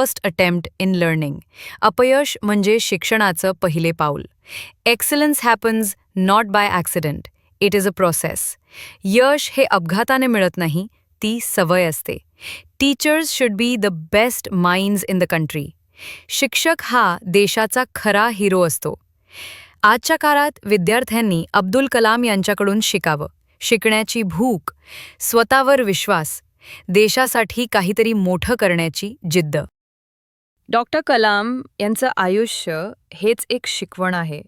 First attempt in learning. अपयश म्हणजे शिक्षणाचं पहिले पाऊल. Excellence happens not by accident. It is a process. यश हे अपघाताने मिळत नाही, ती सवय असते. Teachers should be the best minds in the country. शिक्षक हा देशाचा खरा हिरो असतो. आजच्या काळात विद्यार्थ्यांनी अब्दुल कलाम यांच्याकडून शिकावं. शिकण्याची भूक, स्वतःवर विश्वास, देशासाठी काहीतरी मोठं करण्याची जिद्द. डॉक्टर कलाम यांचं आयुष्य हेच एक शिकवण आहे.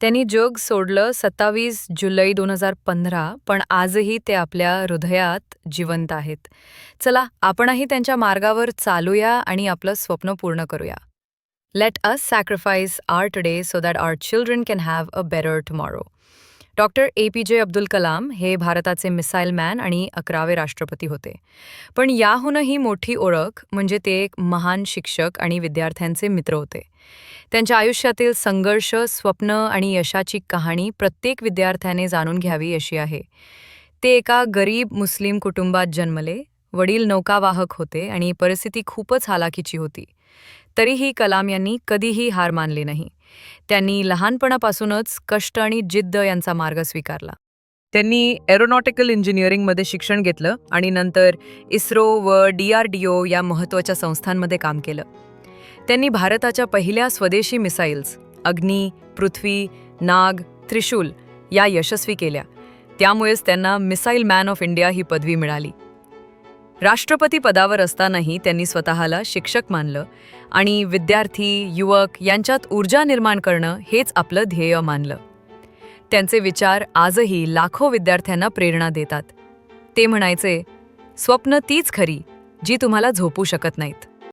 त्यांनी जग सोडलं 27 जुलै 2015, पण आजही ते आपल्या हृदयात जिवंत आहेत. चला आपणही त्यांच्या मार्गावर चालूया आणि आपलं स्वप्न पूर्ण करूया. Let us sacrifice our today so that our children can have a better tomorrow. Doctor APJ Abdul Kalam हे भारताचे मिसाईल मॅन आणि 11वे राष्ट्रपती होते. पण याहूनही मोठी ओळख म्हणजे ते एक महान शिक्षक आणि विद्यार्थ्यांचे मित्र होते. त्यांच्या आयुष्यातील संघर्ष, स्वप्न आणि यशाची कहाणी प्रत्येक विद्यार्थ्याने जाणून घ्यावी अशी आहे. ते एका गरीब मुस्लिम कुटुंबात जन्मले. वडील नौकावाहक होते आणि परिस्थिती खूपच हालाकीची होती. तरीही कलाम यांनी कधीही हार मानली नाही. त्यांनी लहानपणापासूनच कष्ट आणि जिद्द यांचा मार्ग स्वीकारला. त्यांनी एरोनॉटिकल इंजिनिअरिंगमध्ये शिक्षण घेतलं आणि नंतर इस्रो व DRDO या महत्त्वाच्या संस्थांमध्ये काम केलं. त्यांनी भारताच्या पहिल्या स्वदेशी मिसाईल्स अग्नी, पृथ्वी, नाग, त्रिशूल या यशस्वी केल्या. त्यामुळेच त्यांना मिसाईल मॅन ऑफ इंडिया ही पदवी मिळाली. राष्ट्रपती पदावर असतानाही त्यांनी स्वतःला शिक्षक मानलं आणि विद्यार्थी, युवक यांच्यात ऊर्जा निर्माण करणं हेच आपलं ध्येय मानलं. त्यांचे विचार आजही लाखो विद्यार्थ्यांना प्रेरणा देतात. ते म्हणायचे, स्वप्न तीच खरी जी तुम्हाला झोपू शकत नाहीत.